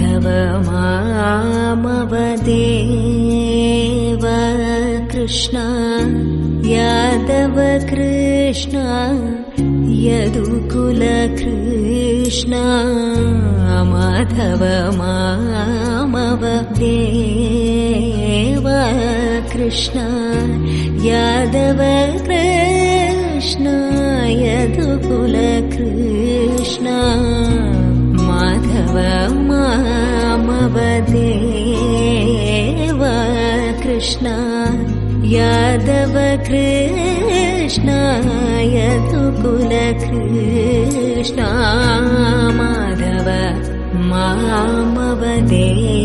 माधव मामव देव कृष्ण यादव कृष्ण यदुकुल कृष्ण माधव मामव देव कृष्ण यादव कृष्ण यदुकुल कृष्ण माधव मामव देव कृष्ण यादव कृष्ण यदुकुल कृष्ण माधव मामव देव